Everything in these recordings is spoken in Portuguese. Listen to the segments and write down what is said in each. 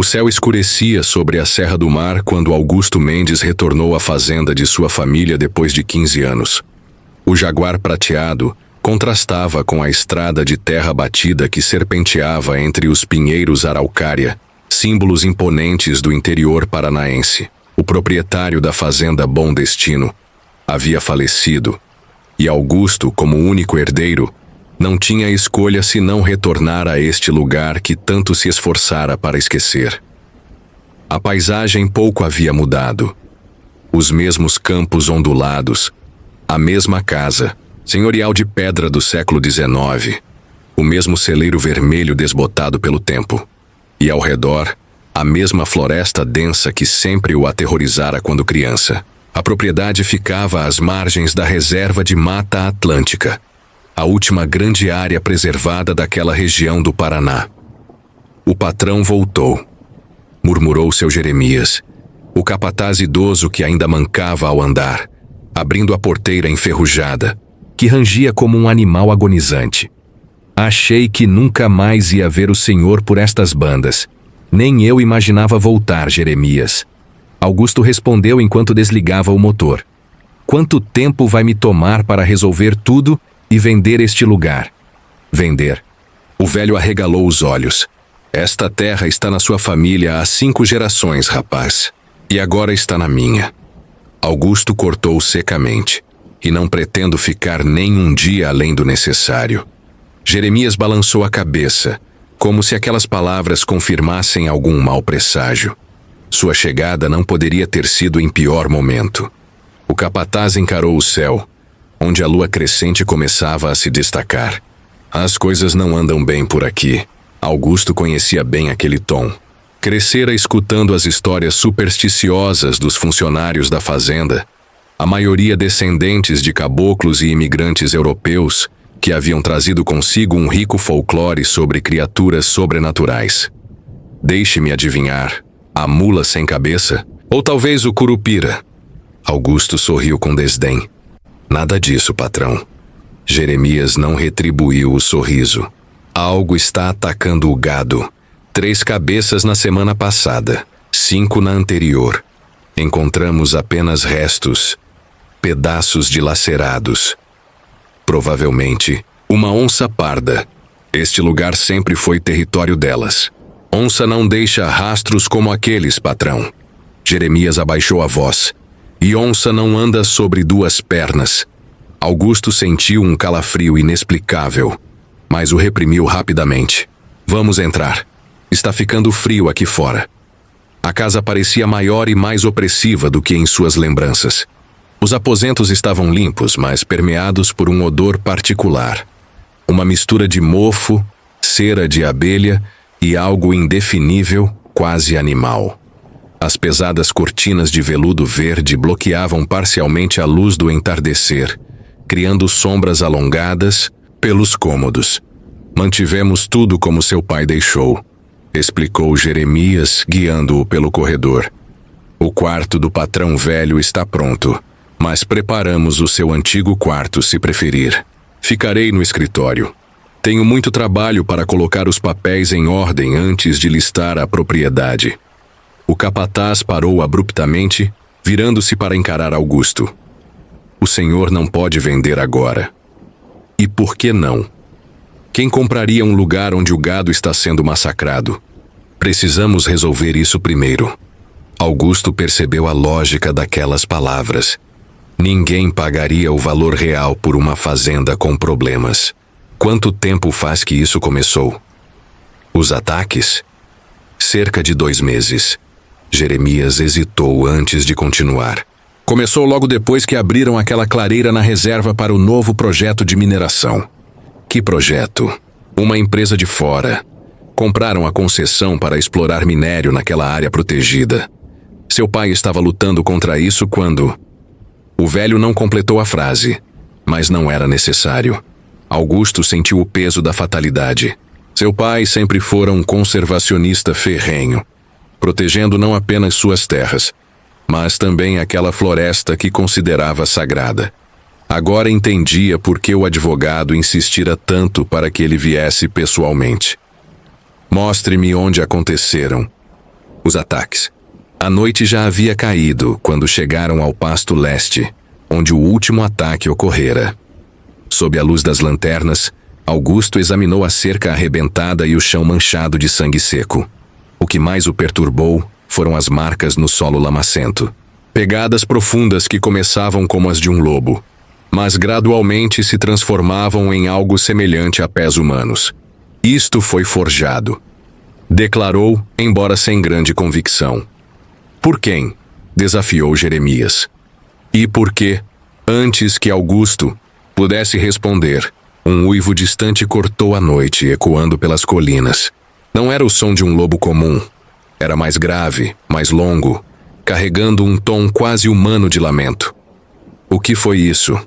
O céu escurecia sobre a Serra do Mar quando Augusto Mendes retornou à fazenda de sua família depois de 15 anos. O jaguar prateado contrastava com a estrada de terra batida que serpenteava entre os pinheiros araucária, símbolos imponentes do interior paranaense. O proprietário da fazenda Bom Destino havia falecido, e Augusto, como único herdeiro, não tinha escolha senão retornar a este lugar que tanto se esforçara para esquecer. A paisagem pouco havia mudado. Os mesmos campos ondulados, a mesma casa, senhorial de pedra do século XIX, o mesmo celeiro vermelho desbotado pelo tempo, e ao redor, a mesma floresta densa que sempre o aterrorizara quando criança. A propriedade ficava às margens da reserva de Mata Atlântica, a última grande área preservada daquela região do Paraná. O patrão voltou, murmurou seu Jeremias, o capataz idoso que ainda mancava ao andar, abrindo a porteira enferrujada, que rangia como um animal agonizante. Achei que nunca mais ia ver o senhor por estas bandas. Nem eu imaginava voltar, Jeremias. Augusto respondeu enquanto desligava o motor. Quanto tempo vai me tomar para resolver tudo e vender este lugar? Vender. O velho arregalou os olhos. Esta terra está na sua família há 5 gerações, rapaz. E agora está na minha. Augusto cortou secamente. E não pretendo ficar nem um dia além do necessário. Jeremias balançou a cabeça, como se aquelas palavras confirmassem algum mau presságio. Sua chegada não poderia ter sido em pior momento. O capataz encarou o céu, onde a lua crescente começava a se destacar. As coisas não andam bem por aqui. Augusto conhecia bem aquele tom. Crescera escutando as histórias supersticiosas dos funcionários da fazenda, a maioria descendentes de caboclos e imigrantes europeus que haviam trazido consigo um rico folclore sobre criaturas sobrenaturais. Deixe-me adivinhar, a mula sem cabeça? Ou talvez o curupira? Augusto sorriu com desdém. Nada disso, patrão. Jeremias não retribuiu o sorriso. Algo está atacando o gado. 3 cabeças na semana passada, 5 na anterior. Encontramos apenas restos, pedaços dilacerados. Provavelmente, uma onça parda. Este lugar sempre foi território delas. Onça não deixa rastros como aqueles, patrão. Jeremias abaixou a voz. E onça não anda sobre 2 pernas. Augusto sentiu um calafrio inexplicável, mas o reprimiu rapidamente. Vamos entrar. Está ficando frio aqui fora. A casa parecia maior e mais opressiva do que em suas lembranças. Os aposentos estavam limpos, mas permeados por um odor particular. Uma mistura de mofo, cera de abelha e algo indefinível, quase animal. As pesadas cortinas de veludo verde bloqueavam parcialmente a luz do entardecer, criando sombras alongadas pelos cômodos. Mantivemos tudo como seu pai deixou, explicou Jeremias, guiando-o pelo corredor. O quarto do patrão velho está pronto, mas preparamos o seu antigo quarto se preferir. Ficarei no escritório. Tenho muito trabalho para colocar os papéis em ordem antes de listar a propriedade. O capataz parou abruptamente, virando-se para encarar Augusto. O senhor não pode vender agora. E por que não? Quem compraria um lugar onde o gado está sendo massacrado? Precisamos resolver isso primeiro. Augusto percebeu a lógica daquelas palavras. Ninguém pagaria o valor real por uma fazenda com problemas. Quanto tempo faz que isso começou? Os ataques? Cerca de 2 meses. Jeremias hesitou antes de continuar. Começou logo depois que abriram aquela clareira na reserva para o novo projeto de mineração. Que projeto? Uma empresa de fora. Compraram a concessão para explorar minério naquela área protegida. Seu pai estava lutando contra isso quando... O velho não completou a frase, mas não era necessário. Augusto sentiu o peso da fatalidade. Seu pai sempre fora um conservacionista ferrenho, protegendo não apenas suas terras, mas também aquela floresta que considerava sagrada. Agora entendia por que o advogado insistira tanto para que ele viesse pessoalmente. Mostre-me onde aconteceram. Os ataques. A noite já havia caído quando chegaram ao pasto leste, onde o último ataque ocorrera. Sob a luz das lanternas, Augusto examinou a cerca arrebentada e o chão manchado de sangue seco. O que mais o perturbou foram as marcas no solo lamacento. Pegadas profundas que começavam como as de um lobo, mas gradualmente se transformavam em algo semelhante a pés humanos. Isto foi forjado, declarou, embora sem grande convicção. Por quem? Desafiou Jeremias. E por quê? Antes que Augusto pudesse responder, um uivo distante cortou a noite, ecoando pelas colinas. Não era o som de um lobo comum. Era mais grave, mais longo, carregando um tom quase humano de lamento. O que foi isso?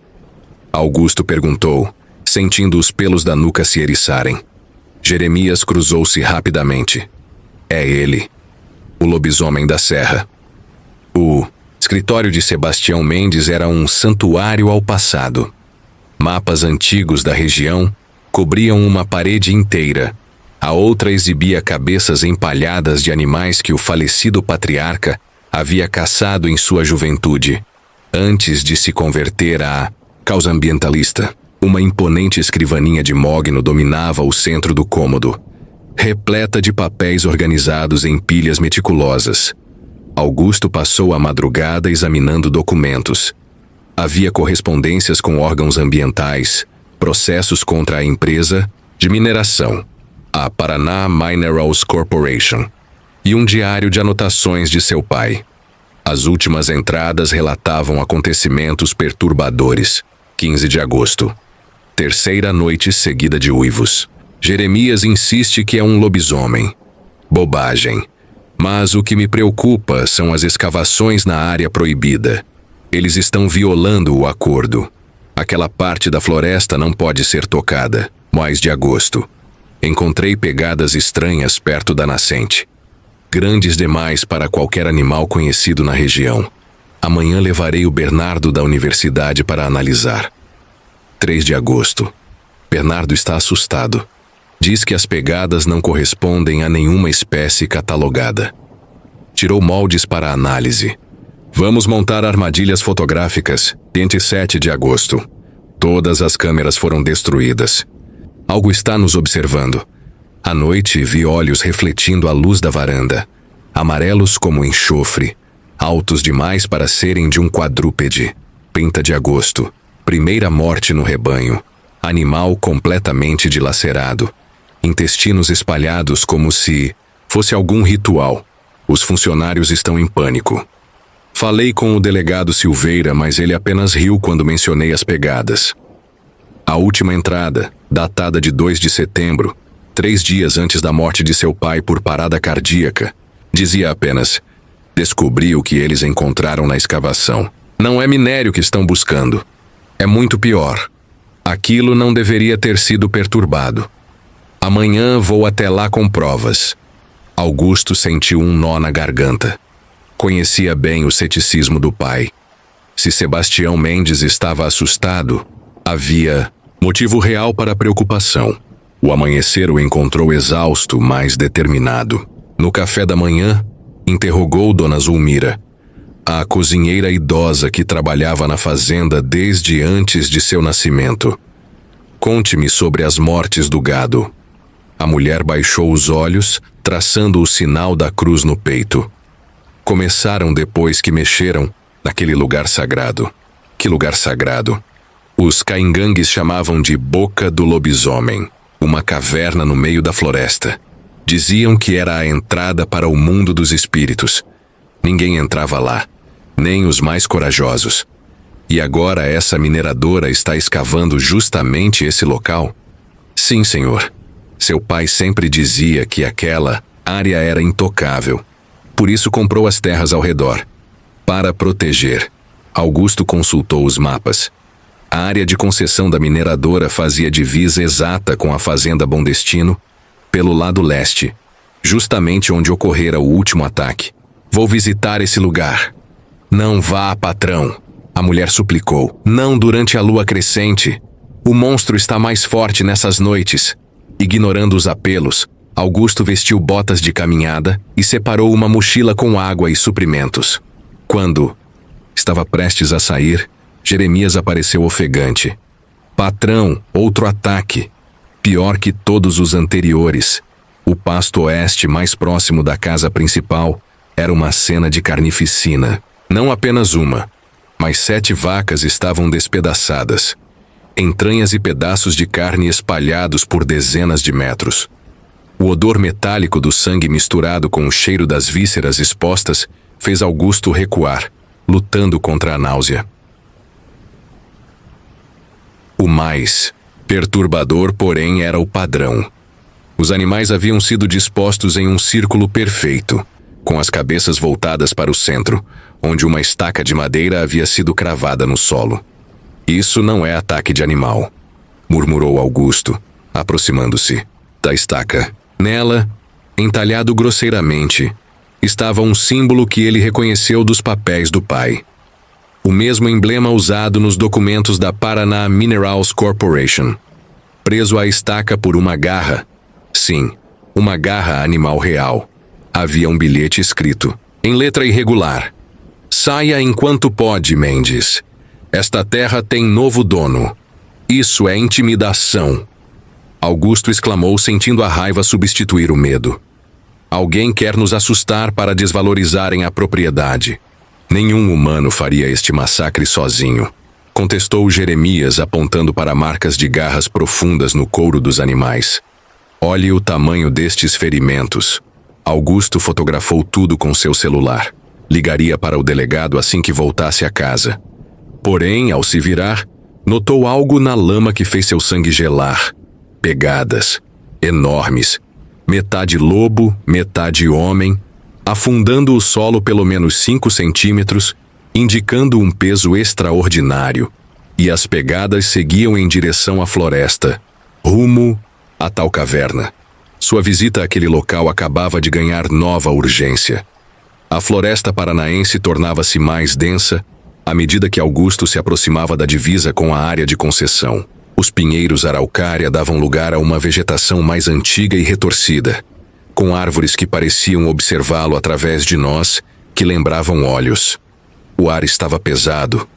Augusto perguntou, sentindo os pelos da nuca se eriçarem. Jeremias cruzou-se rapidamente. É ele, o lobisomem da serra. O escritório de Sebastião Mendes era um santuário ao passado. Mapas antigos da região cobriam uma parede inteira. A outra exibia cabeças empalhadas de animais que o falecido patriarca havia caçado em sua juventude, antes de se converter à causa ambientalista. Uma imponente escrivaninha de mogno dominava o centro do cômodo, repleta de papéis organizados em pilhas meticulosas. Augusto passou a madrugada examinando documentos. Havia correspondências com órgãos ambientais, processos contra a empresa de mineração, a Paraná Minerals Corporation, e um diário de anotações de seu pai. As últimas entradas relatavam acontecimentos perturbadores. 15 de agosto. Terceira noite seguida de uivos. Jeremias insiste que é um lobisomem. Bobagem. Mas o que me preocupa são as escavações na área proibida. Eles estão violando o acordo. Aquela parte da floresta não pode ser tocada. Mais de agosto. Encontrei pegadas estranhas perto da nascente. Grandes demais para qualquer animal conhecido na região. Amanhã levarei o Bernardo da universidade para analisar. 3 de agosto. Bernardo está assustado. Diz que as pegadas não correspondem a nenhuma espécie catalogada. Tirou moldes para análise. Vamos montar armadilhas fotográficas. 27 de agosto. Todas as câmeras foram destruídas. Algo está nos observando. À noite vi olhos refletindo a luz da varanda. Amarelos como enxofre. Altos demais para serem de um quadrúpede. 30 de agosto. Primeira morte no rebanho. Animal completamente dilacerado. Intestinos espalhados como se fosse algum ritual. Os funcionários estão em pânico. Falei com o delegado Silveira, mas ele apenas riu quando mencionei as pegadas. A última entrada, datada de 2 de setembro, 3 dias antes da morte de seu pai por parada cardíaca, dizia apenas: descobri o que eles encontraram na escavação. Não é minério que estão buscando. É muito pior. Aquilo não deveria ter sido perturbado. Amanhã vou até lá com provas. Augusto sentiu um nó na garganta. Conhecia bem o ceticismo do pai. Se Sebastião Mendes estava assustado, havia motivo real para a preocupação. O amanhecer o encontrou exausto, mas determinado. No café da manhã, interrogou Dona Zulmira, a cozinheira idosa que trabalhava na fazenda desde antes de seu nascimento. Conte-me sobre as mortes do gado. A mulher baixou os olhos, traçando o sinal da cruz no peito. Começaram depois que mexeram naquele lugar sagrado. Que lugar sagrado? Os caingangues chamavam de Boca do Lobisomem, uma caverna no meio da floresta. Diziam que era a entrada para o mundo dos espíritos. Ninguém entrava lá, nem os mais corajosos. E agora essa mineradora está escavando justamente esse local? Sim, senhor. Seu pai sempre dizia que aquela área era intocável. Por isso comprou as terras ao redor. Para proteger, Augusto consultou os mapas. A área de concessão da mineradora fazia divisa exata com a fazenda Bom Destino, pelo lado leste, justamente onde ocorrera o último ataque. Vou visitar esse lugar. Não vá, patrão, a mulher suplicou. Não durante a lua crescente. O monstro está mais forte nessas noites. Ignorando os apelos, Augusto vestiu botas de caminhada e separou uma mochila com água e suprimentos. Quando estava prestes a sair, Jeremias apareceu ofegante. Patrão, outro ataque. Pior que todos os anteriores. O pasto oeste mais próximo da casa principal era uma cena de carnificina. Não apenas uma, mas 7 vacas estavam despedaçadas. Entranhas e pedaços de carne espalhados por dezenas de metros. O odor metálico do sangue misturado com o cheiro das vísceras expostas fez Augusto recuar, lutando contra a náusea. O mais perturbador, porém, era o padrão. Os animais haviam sido dispostos em um círculo perfeito, com as cabeças voltadas para o centro, onde uma estaca de madeira havia sido cravada no solo. Isso não é ataque de animal, murmurou Augusto, aproximando-se da estaca. Nela, entalhado grosseiramente, estava um símbolo que ele reconheceu dos papéis do pai. O mesmo emblema usado nos documentos da Paraná Minerals Corporation. Preso à estaca por uma garra. Sim, uma garra animal real. Havia um bilhete escrito, em letra irregular. Saia enquanto pode, Mendes. Esta terra tem novo dono. Isso é intimidação. Augusto exclamou, sentindo a raiva substituir o medo. Alguém quer nos assustar para desvalorizarem a propriedade. Nenhum humano faria este massacre sozinho, contestou Jeremias, apontando para marcas de garras profundas no couro dos animais. Olhe o tamanho destes ferimentos. Augusto fotografou tudo com seu celular. Ligaria para o delegado assim que voltasse a casa. Porém, ao se virar, notou algo na lama que fez seu sangue gelar. Pegadas, enormes, metade lobo, metade homem, afundando o solo pelo menos 5 centímetros, indicando um peso extraordinário. E as pegadas seguiam em direção à floresta, rumo a tal caverna. Sua visita àquele local acabava de ganhar nova urgência. A floresta paranaense tornava-se mais densa à medida que Augusto se aproximava da divisa com a área de concessão. Os pinheiros araucária davam lugar a uma vegetação mais antiga e retorcida, com árvores que pareciam observá-lo através de nós, que lembravam olhos. O ar estava pesado,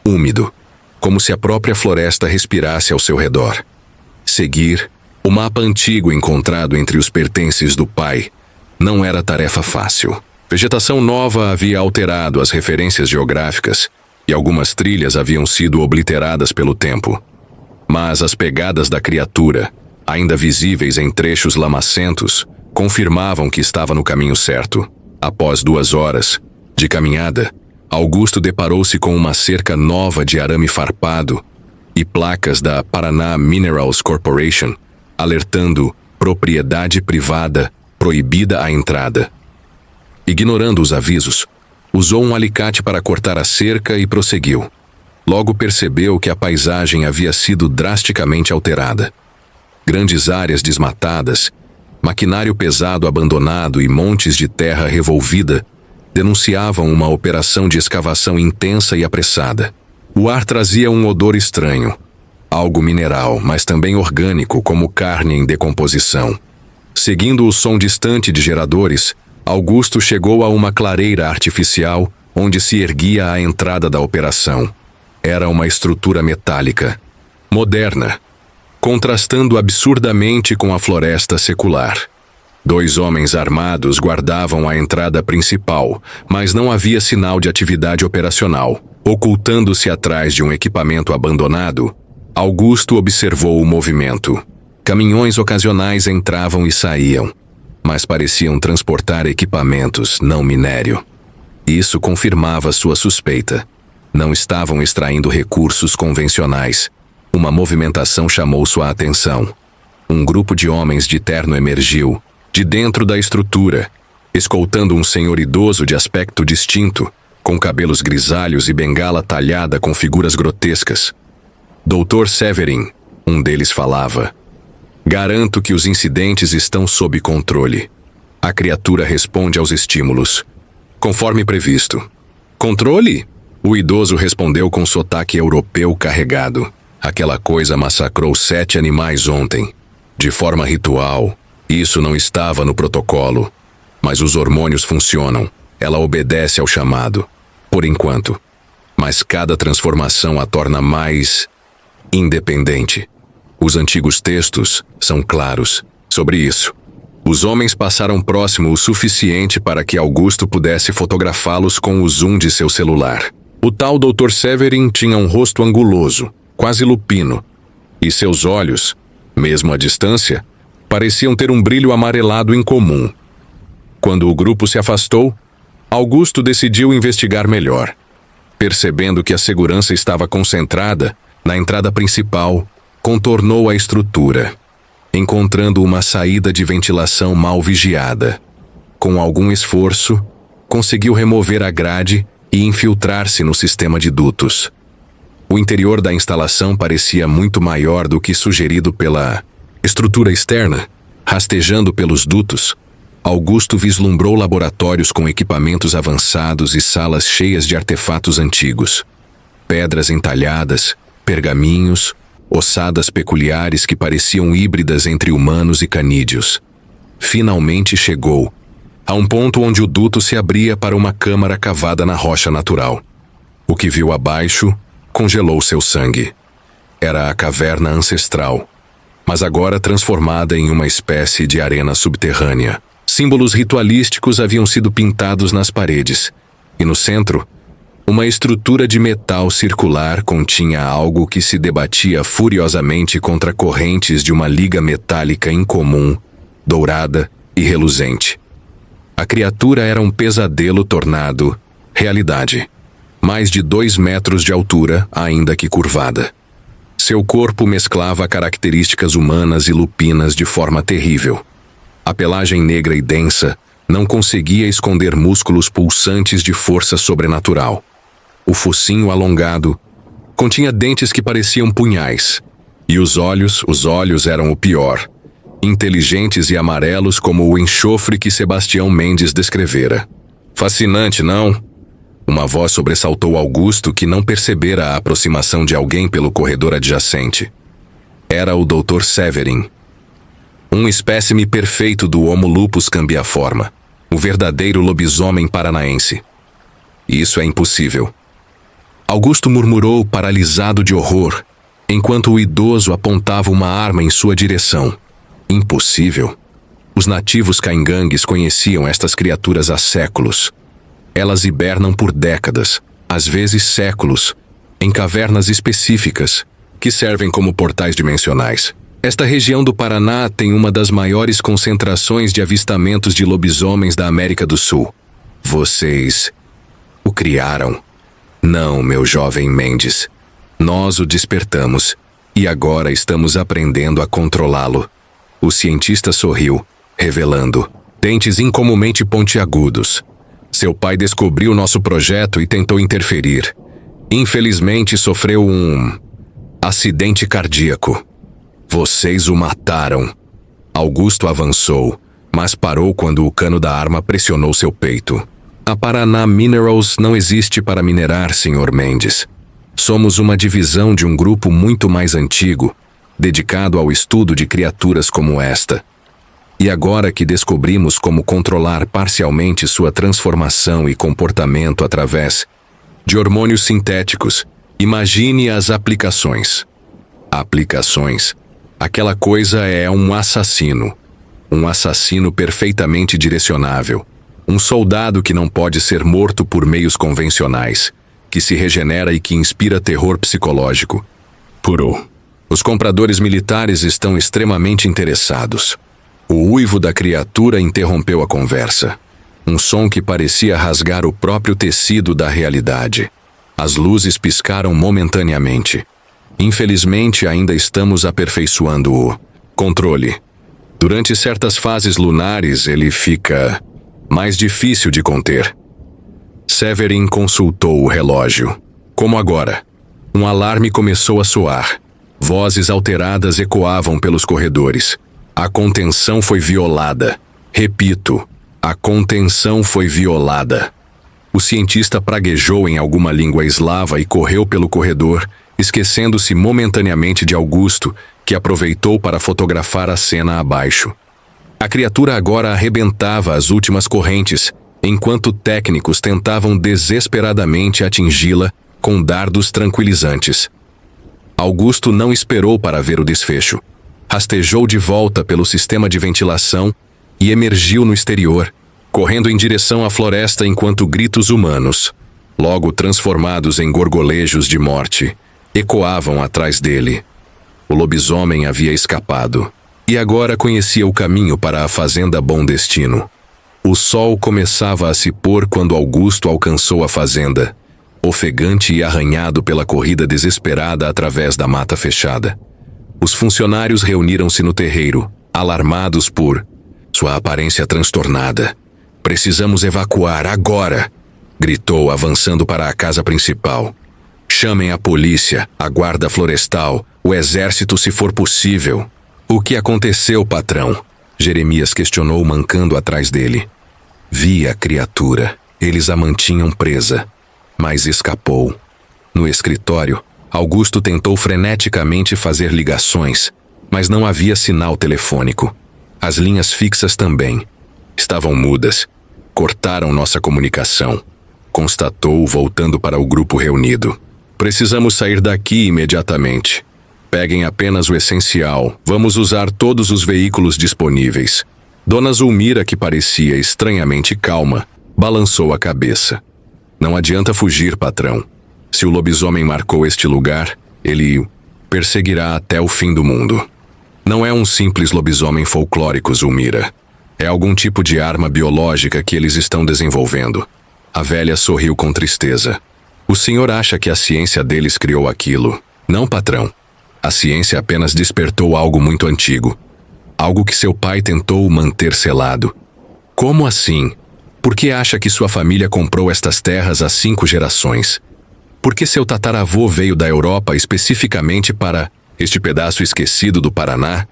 úmido, como se a própria floresta respirasse ao seu redor. Seguir o mapa antigo encontrado entre os pertences do pai não era tarefa fácil. Vegetação nova havia alterado as referências geográficas e algumas trilhas haviam sido obliteradas pelo tempo. Mas as pegadas da criatura, ainda visíveis em trechos lamacentos, confirmavam que estava no caminho certo. Após 2 horas de caminhada, Augusto deparou-se com uma cerca nova de arame farpado e placas da Paraná Minerals Corporation, alertando propriedade privada, proibida a entrada. Ignorando os avisos, usou um alicate para cortar a cerca e prosseguiu. Logo percebeu que a paisagem havia sido drasticamente alterada. Grandes áreas desmatadas, maquinário pesado abandonado e montes de terra revolvida denunciavam uma operação de escavação intensa e apressada. O ar trazia um odor estranho, algo mineral, mas também orgânico, como carne em decomposição. Seguindo o som distante de geradores, Augusto chegou a uma clareira artificial onde se erguia a entrada da operação. Era uma estrutura metálica, moderna, contrastando absurdamente com a floresta secular. 2 homens armados guardavam a entrada principal, mas não havia sinal de atividade operacional. Ocultando-se atrás de um equipamento abandonado, Augusto observou o movimento. Caminhões ocasionais entravam e saíam, mas pareciam transportar equipamentos, não minério. Isso confirmava sua suspeita. Não estavam extraindo recursos convencionais. Uma movimentação chamou sua atenção. Um grupo de homens de terno emergiu, de dentro da estrutura, escoltando um senhor idoso de aspecto distinto, com cabelos grisalhos e bengala talhada com figuras grotescas. Dr. Severin, um deles falava. Garanto que os incidentes estão sob controle. A criatura responde aos estímulos, conforme previsto. Controle? O idoso respondeu com sotaque europeu carregado. Aquela coisa massacrou 7 animais ontem, de forma ritual, Isso não estava no protocolo, mas os hormônios funcionam. Ela obedece ao chamado, por enquanto. Mas cada transformação a torna mais independente. Os antigos textos são claros sobre isso. Os homens passaram próximo o suficiente para que Augusto pudesse fotografá-los com o zoom de seu celular. O tal Dr. Severin tinha um rosto anguloso, quase lupino, e seus olhos, mesmo à distância, pareciam ter um brilho amarelado incomum. Quando o grupo se afastou, Augusto decidiu investigar melhor. Percebendo que a segurança estava concentrada na entrada principal, contornou a estrutura, encontrando uma saída de ventilação mal vigiada. Com algum esforço, conseguiu remover a grade e infiltrar-se no sistema de dutos. O interior da instalação parecia muito maior do que sugerido pela estrutura externa. Rastejando pelos dutos, Augusto vislumbrou laboratórios com equipamentos avançados e salas cheias de artefatos antigos. Pedras entalhadas, pergaminhos, ossadas peculiares que pareciam híbridas entre humanos e canídeos. Finalmente chegou a um ponto onde o duto se abria para uma câmara cavada na rocha natural. O que viu abaixo congelou seu sangue. Era a caverna ancestral, mas agora transformada em uma espécie de arena subterrânea. Símbolos ritualísticos haviam sido pintados nas paredes, e no centro, uma estrutura de metal circular continha algo que se debatia furiosamente contra correntes de uma liga metálica incomum, dourada e reluzente. A criatura era um pesadelo tornado realidade. Mais de 2 metros de altura, ainda que curvada. Seu corpo mesclava características humanas e lupinas de forma terrível. A pelagem negra e densa não conseguia esconder músculos pulsantes de força sobrenatural. O focinho alongado continha dentes que pareciam punhais. E os olhos eram o pior, inteligentes e amarelos como o enxofre que Sebastião Mendes descrevera. Fascinante, não? Uma voz sobressaltou Augusto, que não percebera a aproximação de alguém pelo corredor adjacente. Era o Dr. Severin. Um espécime perfeito do Homo lupus cambiaforma, o verdadeiro lobisomem paranaense. Isso é impossível. Augusto murmurou, paralisado de horror, enquanto o idoso apontava uma arma em sua direção. Impossível. Os nativos caingangues conheciam estas criaturas há séculos. Elas hibernam por décadas, às vezes séculos, em cavernas específicas, que servem como portais dimensionais. Esta região do Paraná tem uma das maiores concentrações de avistamentos de lobisomens da América do Sul. Vocês o criaram? Não, meu jovem Mendes. Nós o despertamos, e agora estamos aprendendo a controlá-lo. O cientista sorriu, revelando dentes incomumente pontiagudos. Seu pai descobriu nosso projeto e tentou interferir. Infelizmente sofreu um acidente cardíaco. Vocês o mataram. Augusto avançou, mas parou quando o cano da arma pressionou seu peito. A Paraná Minerals não existe para minerar, Sr. Mendes. Somos uma divisão de um grupo muito mais antigo, dedicado ao estudo de criaturas como esta. E agora que descobrimos como controlar parcialmente sua transformação e comportamento através de hormônios sintéticos, imagine as aplicações. Aplicações. Aquela coisa é um assassino. Um assassino perfeitamente direcionável. Um soldado que não pode ser morto por meios convencionais, que se regenera e que inspira terror psicológico. Puro. Os compradores militares estão extremamente interessados. O uivo da criatura interrompeu a conversa. Um som que parecia rasgar o próprio tecido da realidade. As luzes piscaram momentaneamente. Infelizmente, ainda estamos aperfeiçoando o controle. Durante certas fases lunares, ele fica mais difícil de conter. Severin consultou o relógio. Como agora? Um alarme começou a soar. Vozes alteradas ecoavam pelos corredores. A contenção foi violada. Repito, a contenção foi violada. O cientista praguejou em alguma língua eslava e correu pelo corredor, esquecendo-se momentaneamente de Augusto, que aproveitou para fotografar a cena abaixo. A criatura agora arrebentava as últimas correntes, enquanto técnicos tentavam desesperadamente atingi-la com dardos tranquilizantes. Augusto não esperou para ver o desfecho. Rastejou de volta pelo sistema de ventilação e emergiu no exterior, correndo em direção à floresta enquanto gritos humanos, logo transformados em gorgolejos de morte, ecoavam atrás dele. O lobisomem havia escapado, e agora conhecia o caminho para a fazenda Bom Destino. O sol começava a se pôr quando Augusto alcançou a fazenda, ofegante e arranhado pela corrida desesperada através da mata fechada. Os funcionários reuniram-se no terreiro, alarmados por sua aparência transtornada. "Precisamos evacuar agora!" gritou, avançando para a casa principal. "Chamem a polícia, a guarda florestal, o exército se for possível." "O que aconteceu, patrão?" Jeremias questionou, mancando atrás dele. "Vi a criatura. Eles a mantinham presa, mas escapou." No escritório, Augusto tentou freneticamente fazer ligações, mas não havia sinal telefônico. As linhas fixas também estavam mudas. "Cortaram nossa comunicação", constatou, voltando para o grupo reunido. "Precisamos sair daqui imediatamente. Peguem apenas o essencial. Vamos usar todos os veículos disponíveis." Dona Zulmira, que parecia estranhamente calma, balançou a cabeça. "Não adianta fugir, patrão. Se o lobisomem marcou este lugar, ele o perseguirá até o fim do mundo. Não é um simples lobisomem folclórico, Zulmira. É algum tipo de arma biológica que eles estão desenvolvendo." A velha sorriu com tristeza. "O senhor acha que a ciência deles criou aquilo? Não, patrão. A ciência apenas despertou algo muito antigo. Algo que seu pai tentou manter selado." "Como assim? Por que acha que sua família comprou estas terras há 5 gerações? Por que seu tataravô veio da Europa especificamente para este pedaço esquecido do Paraná?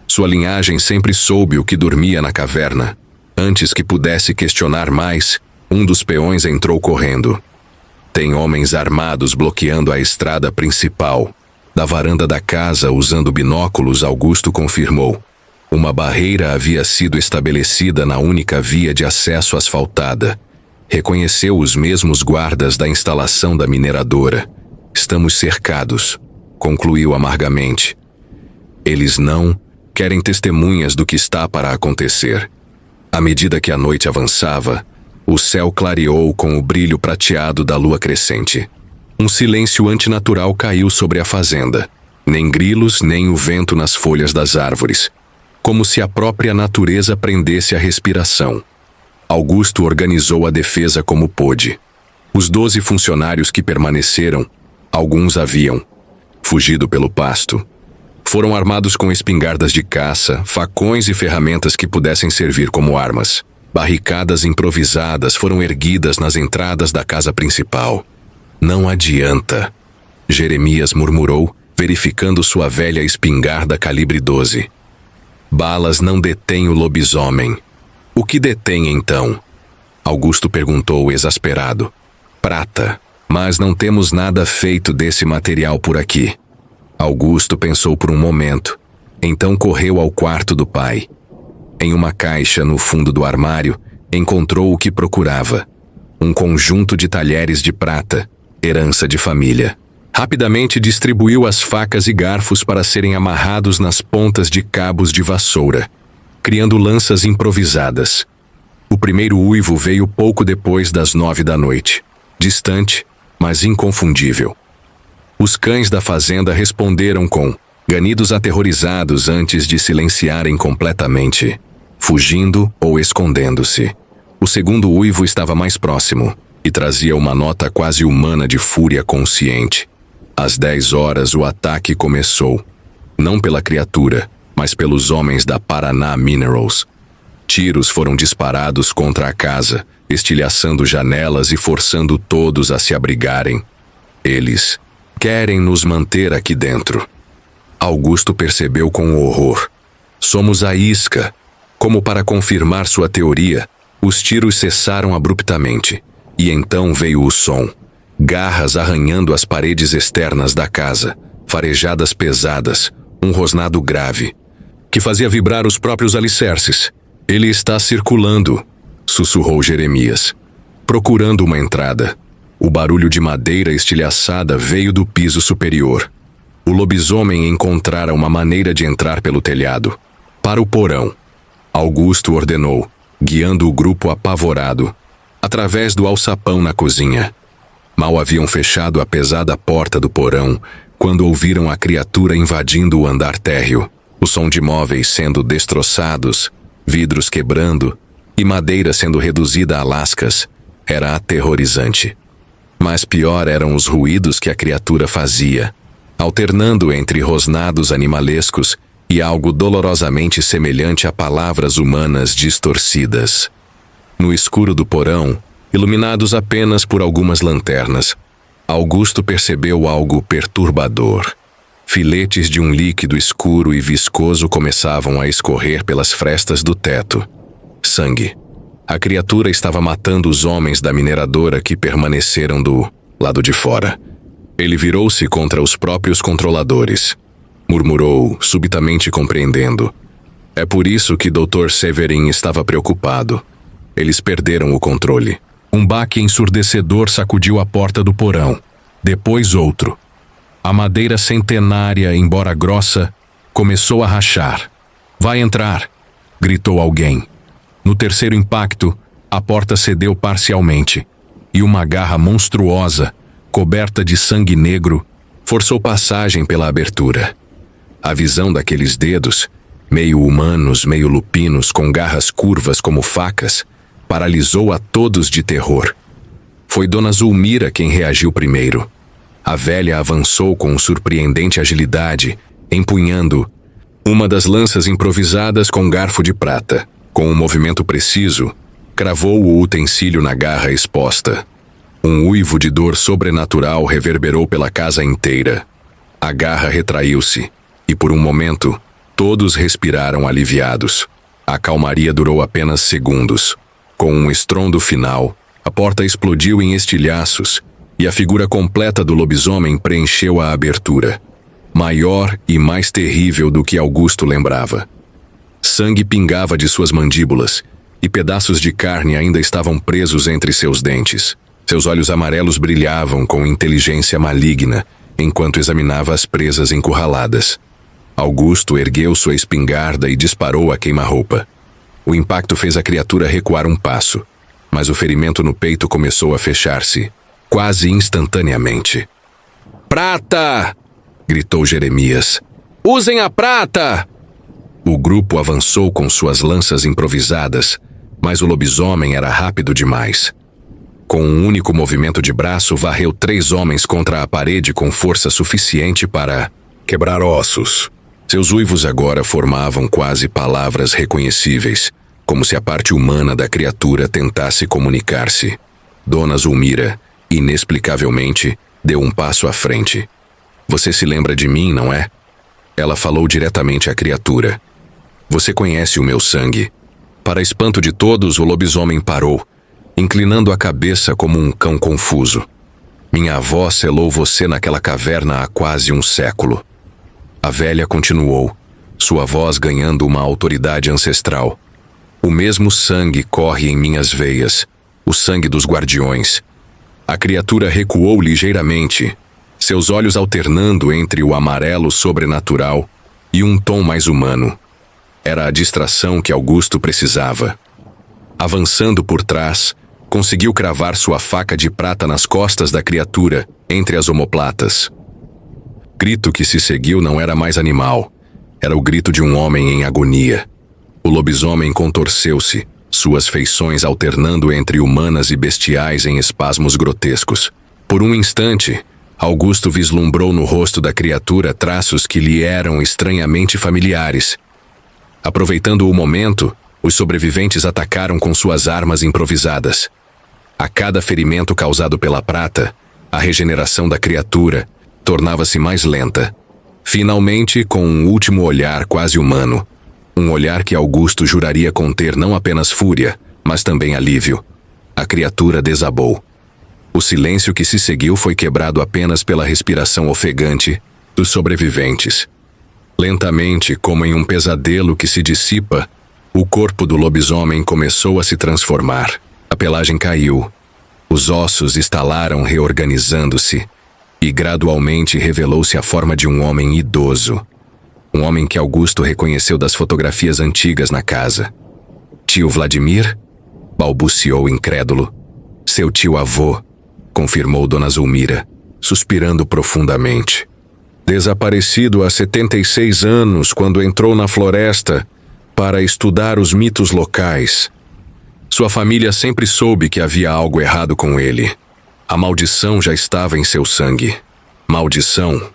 Sua linhagem sempre soube o que dormia na caverna." Antes que pudesse questionar mais, um dos peões entrou correndo. "Tem homens armados bloqueando a estrada principal." Da varanda da casa, usando binóculos, Augusto confirmou. Uma barreira havia sido estabelecida na única via de acesso asfaltada. Reconheceu os mesmos guardas da instalação da mineradora. "Estamos cercados", concluiu amargamente. "Eles não querem testemunhas do que está para acontecer." À medida que a noite avançava, o céu clareou com o brilho prateado da lua crescente. Um silêncio antinatural caiu sobre a fazenda. Nem grilos, nem o vento nas folhas das árvores. Como se a própria natureza prendesse a respiração. Augusto organizou a defesa como pôde. Os 12 funcionários que permaneceram, alguns haviam fugido pelo pasto. Foram armados com espingardas de caça, facões e ferramentas que pudessem servir como armas. Barricadas improvisadas foram erguidas nas entradas da casa principal. "Não adianta", Jeremias murmurou, verificando sua velha espingarda calibre 12. "Balas não detêm o lobisomem." "O que detém então?" Augusto perguntou exasperado. "Prata, mas não temos nada feito desse material por aqui." Augusto pensou por um momento, então correu ao quarto do pai. Em uma caixa no fundo do armário, encontrou o que procurava: um conjunto de talheres de prata, herança de família. Rapidamente distribuiu as facas e garfos para serem amarrados nas pontas de cabos de vassoura, criando lanças improvisadas. O primeiro uivo veio pouco depois das 9 da noite, distante, mas inconfundível. Os cães da fazenda responderam com ganidos aterrorizados antes de silenciarem completamente, fugindo ou escondendo-se. O segundo uivo estava mais próximo e trazia uma nota quase humana de fúria consciente. Às 10 horas o ataque começou, não pela criatura, mas pelos homens da Paraná Minerals. Tiros foram disparados contra a casa, estilhaçando janelas e forçando todos a se abrigarem. "Eles querem nos manter aqui dentro." Augusto percebeu com horror. "Somos a isca." Como para confirmar sua teoria, os tiros cessaram abruptamente, e então veio o som. Garras arranhando as paredes externas da casa, farejadas pesadas, um rosnado grave. que fazia vibrar os próprios alicerces. Ele está circulando, sussurrou Jeremias, procurando uma entrada. O barulho de madeira estilhaçada veio do piso superior. O lobisomem encontrara uma maneira de entrar pelo telhado. Para o porão. Augusto ordenou, guiando o grupo apavorado, através do alçapão na cozinha. Mal haviam fechado a pesada porta do porão, quando ouviram a criatura invadindo o andar térreo. O som de móveis sendo destroçados, vidros quebrando e madeira sendo reduzida a lascas era aterrorizante. Mas pior eram os ruídos que a criatura fazia, alternando entre rosnados animalescos e algo dolorosamente semelhante a palavras humanas distorcidas. No escuro do porão, iluminados apenas por algumas lanternas, Augusto percebeu algo perturbador. Filetes de um líquido escuro e viscoso começavam a escorrer pelas frestas do teto. Sangue. A criatura estava matando os homens da mineradora que permaneceram do lado de fora. Ele virou-se contra os próprios controladores. Murmurou, subitamente compreendendo. É por isso que Dr. Severin estava preocupado. Eles perderam o controle. Um baque ensurdecedor sacudiu a porta do porão. Depois outro. A madeira centenária, embora grossa, começou a rachar. "Vai entrar!" gritou alguém. No terceiro impacto, a porta cedeu parcialmente, e uma garra monstruosa, coberta de sangue negro, forçou passagem pela abertura. A visão daqueles dedos, meio humanos, meio lupinos, com garras curvas como facas, paralisou a todos de terror. Foi Dona Zulmira quem reagiu primeiro. A velha avançou com surpreendente agilidade, empunhando uma das lanças improvisadas com garfo de prata. Com um movimento preciso, cravou o utensílio na garra exposta. Um uivo de dor sobrenatural reverberou pela casa inteira. A garra retraiu-se, e por um momento, todos respiraram aliviados. A calmaria durou apenas segundos. Com um estrondo final, a porta explodiu em estilhaços, e a figura completa do lobisomem preencheu a abertura. Maior e mais terrível do que Augusto lembrava. Sangue pingava de suas mandíbulas, e pedaços de carne ainda estavam presos entre seus dentes. Seus olhos amarelos brilhavam com inteligência maligna, enquanto examinava as presas encurraladas. Augusto ergueu sua espingarda e disparou a queima-roupa. O impacto fez a criatura recuar um passo, mas o ferimento no peito começou a fechar-se, quase instantaneamente. "Prata!" gritou Jeremias. "Usem a prata!" O grupo avançou com suas lanças improvisadas, mas o lobisomem era rápido demais. Com um único movimento de braço, varreu 3 homens contra a parede com força suficiente para quebrar ossos. Seus uivos agora formavam quase palavras reconhecíveis, como se a parte humana da criatura tentasse comunicar-se. Dona Zulmira, inexplicavelmente, deu um passo à frente. "Você se lembra de mim, não é?" Ela falou diretamente à criatura. "Você conhece o meu sangue." Para espanto de todos, o lobisomem parou, inclinando a cabeça como um cão confuso. "Minha avó selou você naquela caverna há quase um século." A velha continuou, sua voz ganhando uma autoridade ancestral. "O mesmo sangue corre em minhas veias, o sangue dos guardiões." A criatura recuou ligeiramente, seus olhos alternando entre o amarelo sobrenatural e um tom mais humano. Era a distração que Augusto precisava. Avançando por trás, conseguiu cravar sua faca de prata nas costas da criatura, entre as omoplatas. O grito que se seguiu não era mais animal, era o grito de um homem em agonia. O lobisomem contorceu-se, suas feições alternando entre humanas e bestiais em espasmos grotescos. Por um instante, Augusto vislumbrou no rosto da criatura traços que lhe eram estranhamente familiares. Aproveitando o momento, os sobreviventes atacaram com suas armas improvisadas. A cada ferimento causado pela prata, a regeneração da criatura tornava-se mais lenta. Finalmente, com um último olhar quase humano, um olhar que Augusto juraria conter não apenas fúria, mas também alívio, a criatura desabou. O silêncio que se seguiu foi quebrado apenas pela respiração ofegante dos sobreviventes. Lentamente, como em um pesadelo que se dissipa, o corpo do lobisomem começou a se transformar. A pelagem caiu. Os ossos estalaram reorganizando-se e gradualmente revelou-se a forma de um homem idoso. Um homem que Augusto reconheceu das fotografias antigas na casa. Tio Vladimir? Balbuciou incrédulo. Seu tio-avô, confirmou Dona Zulmira, suspirando profundamente. Desaparecido há 76 anos quando entrou na floresta para estudar os mitos locais. Sua família sempre soube que havia algo errado com ele. A maldição já estava em seu sangue. Maldição.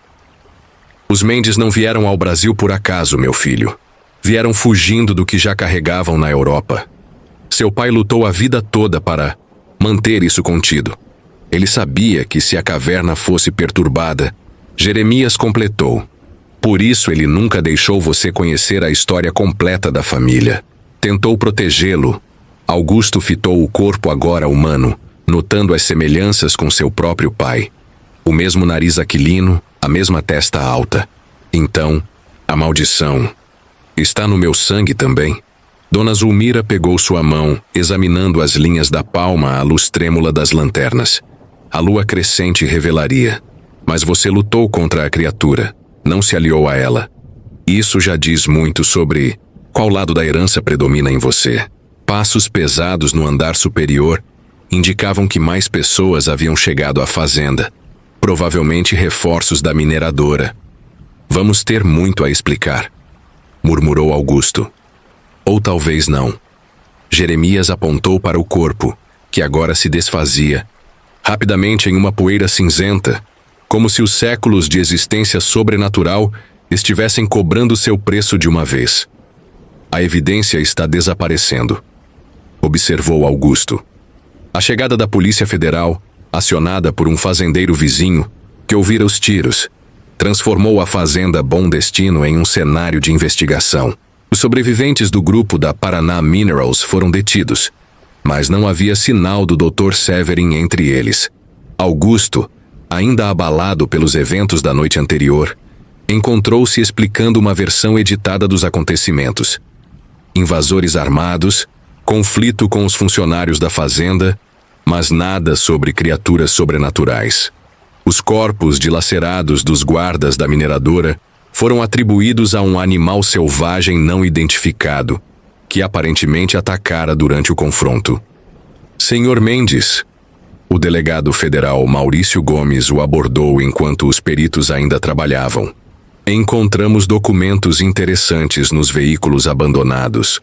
Os Mendes não vieram ao Brasil por acaso, meu filho. Vieram fugindo do que já carregavam na Europa. Seu pai lutou a vida toda para manter isso contido. Ele sabia que se a caverna fosse perturbada, Jeremias completou. Por isso ele nunca deixou você conhecer a história completa da família. Tentou protegê-lo. Augusto fitou o corpo agora humano, notando as semelhanças com seu próprio pai. O mesmo nariz aquilino, a mesma testa alta. Então, a maldição está no meu sangue também. Dona Zulmira pegou sua mão, examinando as linhas da palma à luz trêmula das lanternas. A lua crescente revelaria. Mas você lutou contra a criatura, não se aliou a ela. Isso já diz muito sobre qual lado da herança predomina em você. Passos pesados no andar superior indicavam que mais pessoas haviam chegado à fazenda, provavelmente reforços da mineradora. Vamos ter muito a explicar, murmurou Augusto. Ou talvez não. Jeremias apontou para o corpo, que agora se desfazia, rapidamente em uma poeira cinzenta, como se os séculos de existência sobrenatural estivessem cobrando seu preço de uma vez. A evidência está desaparecendo, observou Augusto. A chegada da Polícia Federal, acionada por um fazendeiro vizinho, que ouvira os tiros, transformou a fazenda Bom Destino em um cenário de investigação. Os sobreviventes do grupo da Paraná Minerals foram detidos, mas não havia sinal do Dr. Severin entre eles. Augusto, ainda abalado pelos eventos da noite anterior, encontrou-se explicando uma versão editada dos acontecimentos. Invasores armados, conflito com os funcionários da fazenda, mas nada sobre criaturas sobrenaturais. Os corpos dilacerados dos guardas da mineradora foram atribuídos a um animal selvagem não identificado, que aparentemente atacara durante o confronto. Senhor Mendes, o delegado federal Maurício Gomes o abordou enquanto os peritos ainda trabalhavam. Encontramos documentos interessantes nos veículos abandonados.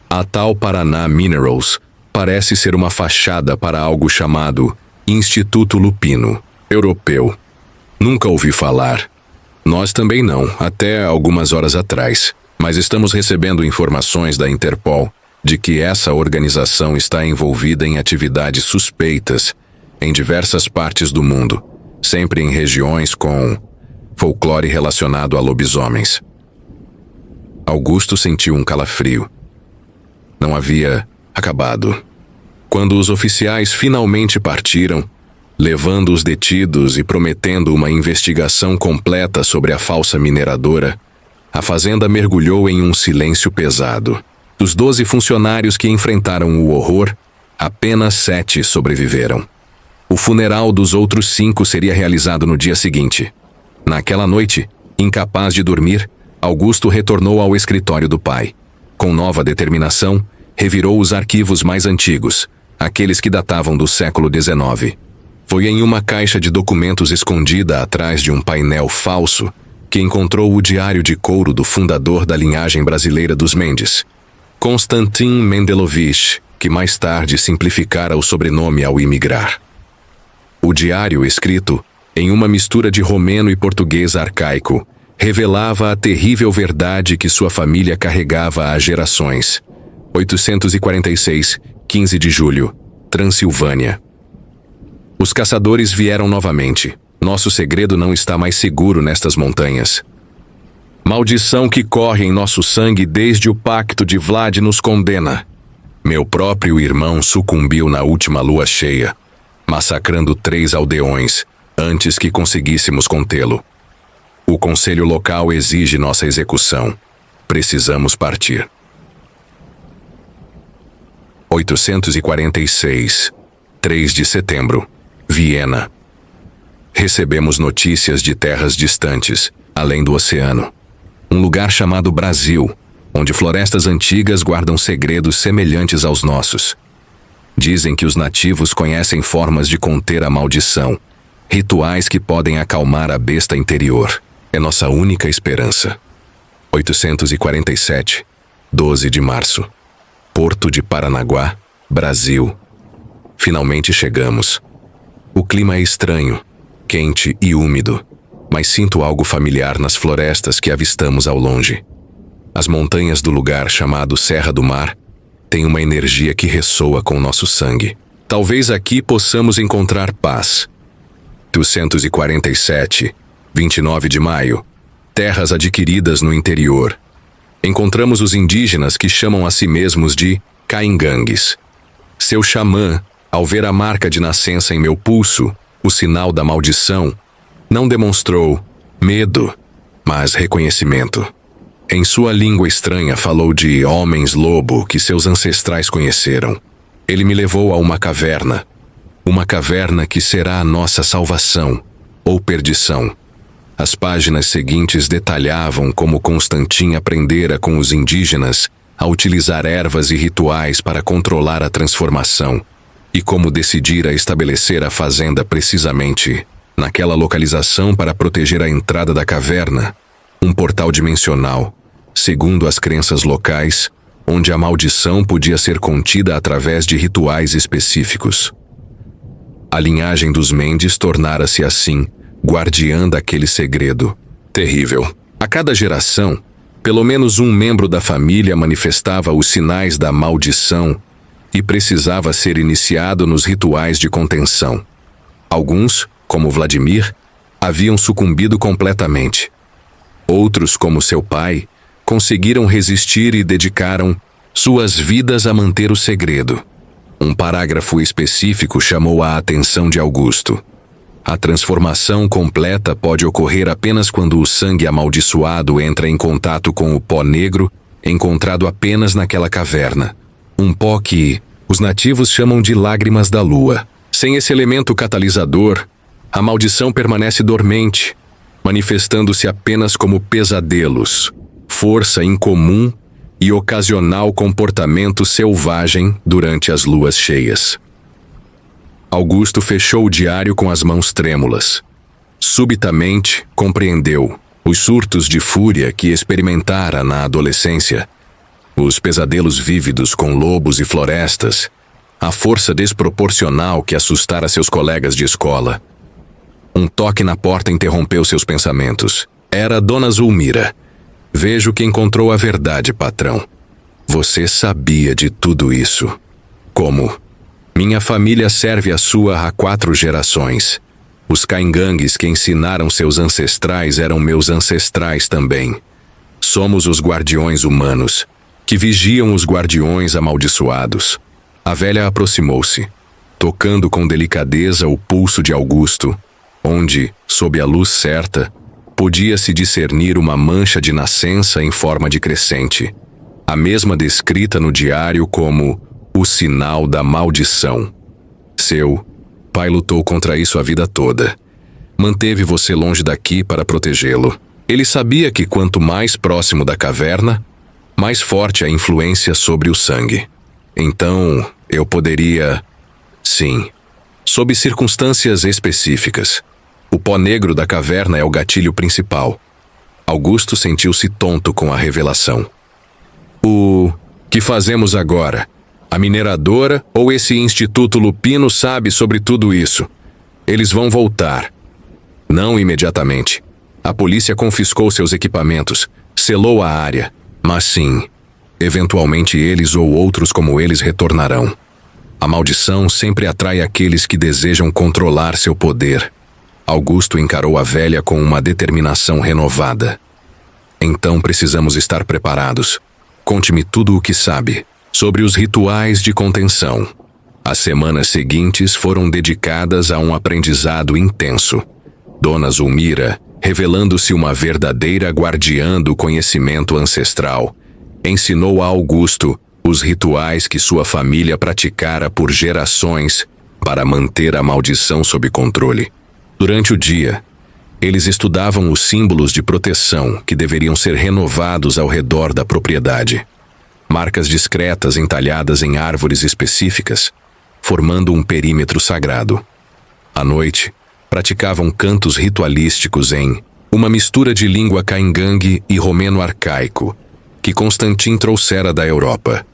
A tal Paraná Minerals parece ser uma fachada para algo chamado Instituto Lupino Europeu. Nunca ouvi falar. Nós também não, até algumas horas atrás. Mas estamos recebendo informações da Interpol de que essa organização está envolvida em atividades suspeitas em diversas partes do mundo, sempre em regiões com folclore relacionado a lobisomens. Augusto sentiu um calafrio. Não havia acabado. Quando os oficiais finalmente partiram, levando os detidos e prometendo uma investigação completa sobre a falsa mineradora, a fazenda mergulhou em um silêncio pesado. Dos 12 funcionários que enfrentaram o horror, apenas 7 sobreviveram. O funeral dos outros 5 seria realizado no dia seguinte. Naquela noite, incapaz de dormir, Augusto retornou ao escritório do pai. Com nova determinação, revirou os arquivos mais antigos, aqueles que datavam do século XIX. Foi em uma caixa de documentos escondida atrás de um painel falso que encontrou o diário de couro do fundador da linhagem brasileira dos Mendes, Konstantin Mendelovich, que mais tarde simplificara o sobrenome ao imigrar. O diário, escrito em uma mistura de romeno e português arcaico, revelava a terrível verdade que sua família carregava há gerações. 846, 15 de julho, Transilvânia. Os caçadores vieram novamente. Nosso segredo não está mais seguro nestas montanhas. Maldição que corre em nosso sangue desde o pacto de Vlad nos condena. Meu próprio irmão sucumbiu na última lua cheia, massacrando 3 aldeões antes que conseguíssemos contê-lo. O conselho local exige nossa execução. Precisamos partir. 846, 3 de setembro, Viena. Recebemos notícias de terras distantes, além do oceano. Um lugar chamado Brasil, onde florestas antigas guardam segredos semelhantes aos nossos. Dizem que os nativos conhecem formas de conter a maldição, rituais que podem acalmar a besta interior. É nossa única esperança. 847, 12 de março. Porto de Paranaguá, Brasil. Finalmente chegamos. O clima é estranho, quente e úmido, mas sinto algo familiar nas florestas que avistamos ao longe. As montanhas do lugar chamado Serra do Mar têm uma energia que ressoa com nosso sangue. Talvez aqui possamos encontrar paz. 847, 29 de maio. Terras adquiridas no interior. Encontramos os indígenas que chamam a si mesmos de caingangues. Seu xamã, ao ver a marca de nascença em meu pulso, o sinal da maldição, não demonstrou medo, mas reconhecimento. Em sua língua estranha falou de homens-lobo que seus ancestrais conheceram. Ele me levou a uma caverna que será a nossa salvação ou perdição. As páginas seguintes detalhavam como Constantin aprendera com os indígenas a utilizar ervas e rituais para controlar a transformação, e como decidira estabelecer a fazenda precisamente naquela localização para proteger a entrada da caverna, um portal dimensional, segundo as crenças locais, onde a maldição podia ser contida através de rituais específicos. A linhagem dos Mendes tornara-se assim guardiã daquele segredo terrível. A cada geração, pelo menos um membro da família manifestava os sinais da maldição e precisava ser iniciado nos rituais de contenção. Alguns, como Vladimir, haviam sucumbido completamente. Outros, como seu pai, conseguiram resistir e dedicaram suas vidas a manter o segredo. Um parágrafo específico chamou a atenção de Augusto. A transformação completa pode ocorrer apenas quando o sangue amaldiçoado entra em contato com o pó negro encontrado apenas naquela caverna. Um pó que os nativos chamam de lágrimas da lua. Sem esse elemento catalisador, a maldição permanece dormente, manifestando-se apenas como pesadelos, força incomum e ocasional comportamento selvagem durante as luas cheias. Augusto fechou o diário com as mãos trêmulas. Subitamente, compreendeu os surtos de fúria que experimentara na adolescência, os pesadelos vívidos com lobos e florestas, a força desproporcional que assustara seus colegas de escola. Um toque na porta interrompeu seus pensamentos. Era Dona Zulmira. Vejo que encontrou a verdade, patrão. Você sabia de tudo isso. Como? Minha família serve a sua há 4 gerações. Os caingangues que ensinaram seus ancestrais eram meus ancestrais também. Somos os guardiões humanos, que vigiam os guardiões amaldiçoados. A velha aproximou-se, tocando com delicadeza o pulso de Augusto, onde, sob a luz certa, podia-se discernir uma mancha de nascença em forma de crescente, a mesma descrita no diário como o sinal da maldição. Seu pai lutou contra isso a vida toda. Manteve você longe daqui para protegê-lo. Ele sabia que quanto mais próximo da caverna, mais forte a influência sobre o sangue. Então, eu poderia... Sim, sob circunstâncias específicas. O pó negro da caverna é o gatilho principal. Augusto sentiu-se tonto com a revelação. O que fazemos agora? A mineradora ou esse Instituto Lupino sabe sobre tudo isso? Eles vão voltar. Não imediatamente. A polícia confiscou seus equipamentos, selou a área. Mas sim, eventualmente eles ou outros como eles retornarão. A maldição sempre atrai aqueles que desejam controlar seu poder. Augusto encarou a velha com uma determinação renovada. Então precisamos estar preparados. Conte-me tudo o que sabe sobre os rituais de contenção. As semanas seguintes foram dedicadas a um aprendizado intenso. Dona Zulmira revelando-se uma verdadeira guardiã do conhecimento ancestral. Ensinou a Augusto os rituais que sua família praticara por gerações para manter a maldição sob controle. Durante o dia, eles estudavam os símbolos de proteção que deveriam ser renovados ao redor da propriedade. Marcas discretas entalhadas em árvores específicas, formando um perímetro sagrado. À noite, praticavam cantos ritualísticos em uma mistura de língua caingangue e romeno arcaico, que Constantin trouxera da Europa.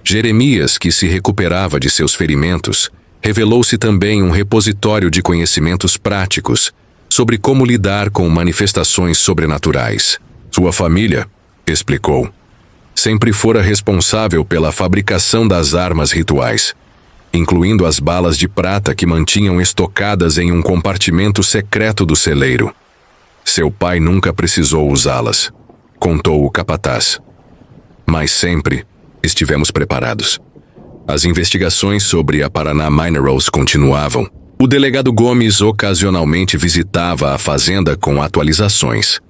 Jeremias, que se recuperava de seus ferimentos, revelou-se também um repositório de conhecimentos práticos sobre como lidar com manifestações sobrenaturais. Sua família, explicou, sempre fora responsável pela fabricação das armas rituais, incluindo as balas de prata que mantinham estocadas em um compartimento secreto do celeiro. Seu pai nunca precisou usá-las, contou o capataz. Mas sempre estivemos preparados. As investigações sobre a Paraná Minerals continuavam. O delegado Gomes ocasionalmente visitava a fazenda com atualizações.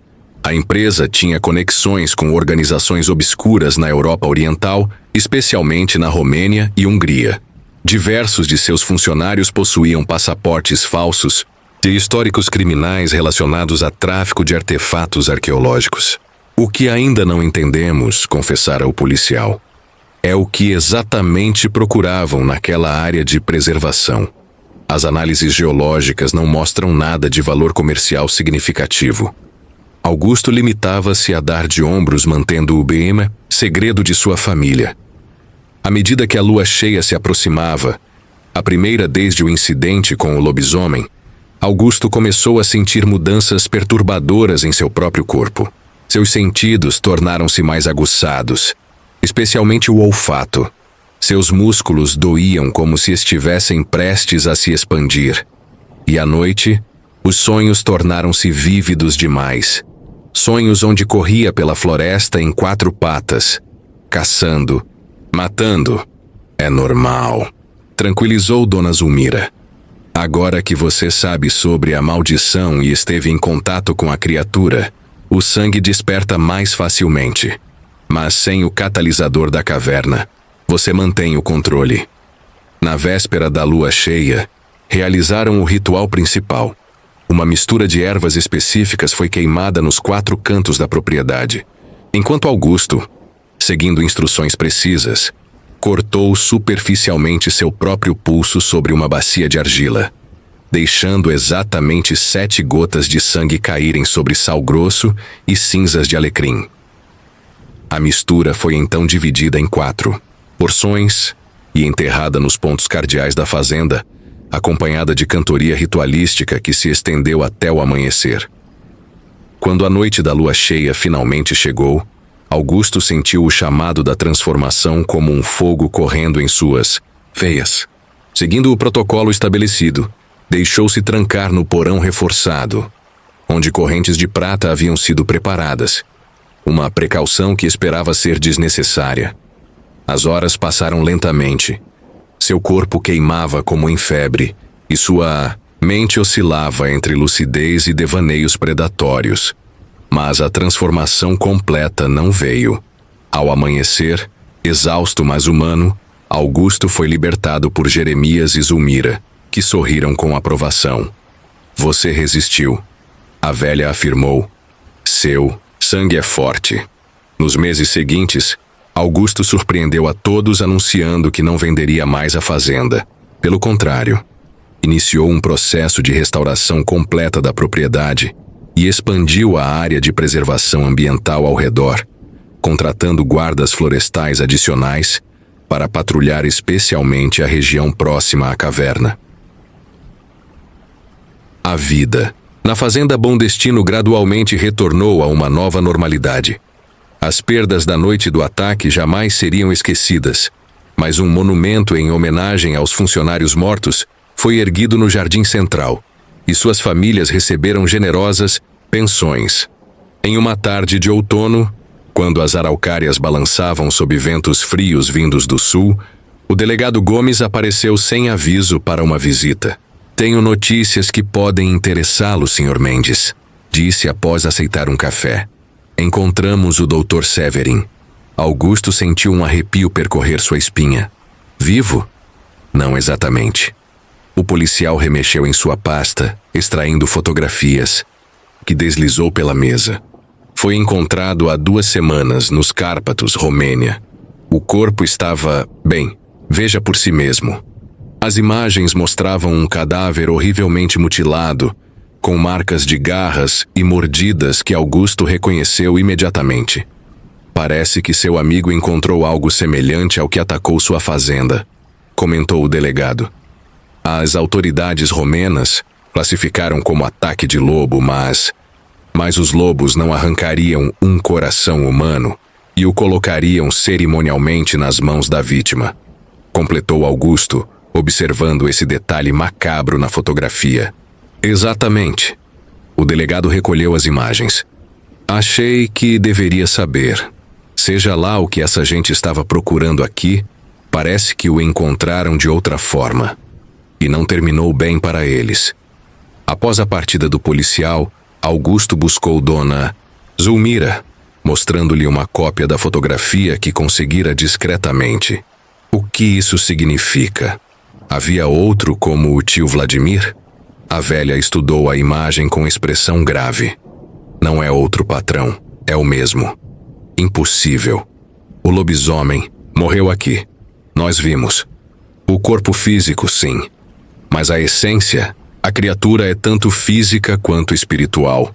A empresa tinha conexões com organizações obscuras na Europa Oriental, especialmente na Romênia e Hungria. Diversos de seus funcionários possuíam passaportes falsos de históricos criminais relacionados a tráfico de artefatos arqueológicos. O que ainda não entendemos, confessara o policial, é o que exatamente procuravam naquela área de preservação. As análises geológicas não mostram nada de valor comercial significativo. Augusto limitava-se a dar de ombros, mantendo o BM segredo de sua família. À medida que a lua cheia se aproximava, a primeira desde o incidente com o lobisomem, Augusto começou a sentir mudanças perturbadoras em seu próprio corpo. Seus sentidos tornaram-se mais aguçados, especialmente o olfato. Seus músculos doíam como se estivessem prestes a se expandir. E à noite, os sonhos tornaram-se vívidos demais. Sonhos onde corria pela floresta em 4 patas, caçando, matando. É normal, tranquilizou Dona Zulmira. Agora que você sabe sobre a maldição e esteve em contato com a criatura, o sangue desperta mais facilmente. Mas sem o catalisador da caverna, você mantém o controle. Na véspera da lua cheia, realizaram o ritual principal. Uma mistura de ervas específicas foi queimada nos 4 cantos da propriedade, enquanto Augusto, seguindo instruções precisas, cortou superficialmente seu próprio pulso sobre uma bacia de argila, deixando exatamente 7 gotas de sangue caírem sobre sal grosso e cinzas de alecrim. A mistura foi então dividida em 4 porções e enterrada nos pontos cardeais da fazenda, acompanhada de cantoria ritualística que se estendeu até o amanhecer. Quando a noite da lua cheia finalmente chegou, Augusto sentiu o chamado da transformação como um fogo correndo em suas veias. Seguindo o protocolo estabelecido, deixou-se trancar no porão reforçado, onde correntes de prata haviam sido preparadas, uma precaução que esperava ser desnecessária. As horas passaram lentamente. Seu corpo queimava como em febre, e sua mente oscilava entre lucidez e devaneios predatórios. Mas a transformação completa não veio. Ao amanhecer, exausto mas humano, Augusto foi libertado por Jeremias e Zulmira, que sorriram com aprovação. Você resistiu, a velha afirmou. Seu sangue é forte. Nos meses seguintes, Augusto surpreendeu a todos anunciando que não venderia mais a fazenda. Pelo contrário, iniciou um processo de restauração completa da propriedade e expandiu a área de preservação ambiental ao redor, contratando guardas florestais adicionais para patrulhar especialmente a região próxima à caverna. A vida na fazenda Bom Destino gradualmente retornou a uma nova normalidade. As perdas da noite do ataque jamais seriam esquecidas, mas um monumento em homenagem aos funcionários mortos foi erguido no jardim central, e suas famílias receberam generosas pensões. Em uma tarde de outono, quando as araucárias balançavam sob ventos frios vindos do sul, o delegado Gomes apareceu sem aviso para uma visita. Tenho notícias que podem interessá-lo, Sr. Mendes. disse após aceitar um café. Encontramos o Dr. Severin. Augusto sentiu um arrepio percorrer sua espinha. Vivo? Não exatamente. O policial remexeu em sua pasta, extraindo fotografias, que deslizou pela mesa. Foi encontrado há 2 semanas nos Cárpatos, Romênia. O corpo estava, bem, veja por si mesmo. As imagens mostravam um cadáver horrivelmente mutilado, com marcas de garras e mordidas que Augusto reconheceu imediatamente. Parece que seu amigo encontrou algo semelhante ao que atacou sua fazenda, comentou o delegado. As autoridades romenas classificaram como ataque de lobo, mas os lobos não arrancariam um coração humano e o colocariam cerimonialmente nas mãos da vítima, completou Augusto, observando esse detalhe macabro na fotografia. Exatamente. O delegado recolheu as imagens. Achei que deveria saber. Seja lá o que essa gente estava procurando aqui, parece que o encontraram de outra forma. E não terminou bem para eles. Após a partida do policial, Augusto buscou Dona Zulmira, mostrando-lhe uma cópia da fotografia que conseguira discretamente. O que isso significa? Havia outro como o tio Vladimir? A velha estudou a imagem com expressão grave. Não é outro, patrão, é o mesmo. Impossível. O lobisomem morreu aqui. Nós vimos. O corpo físico, sim. Mas a essência, a criatura é tanto física quanto espiritual.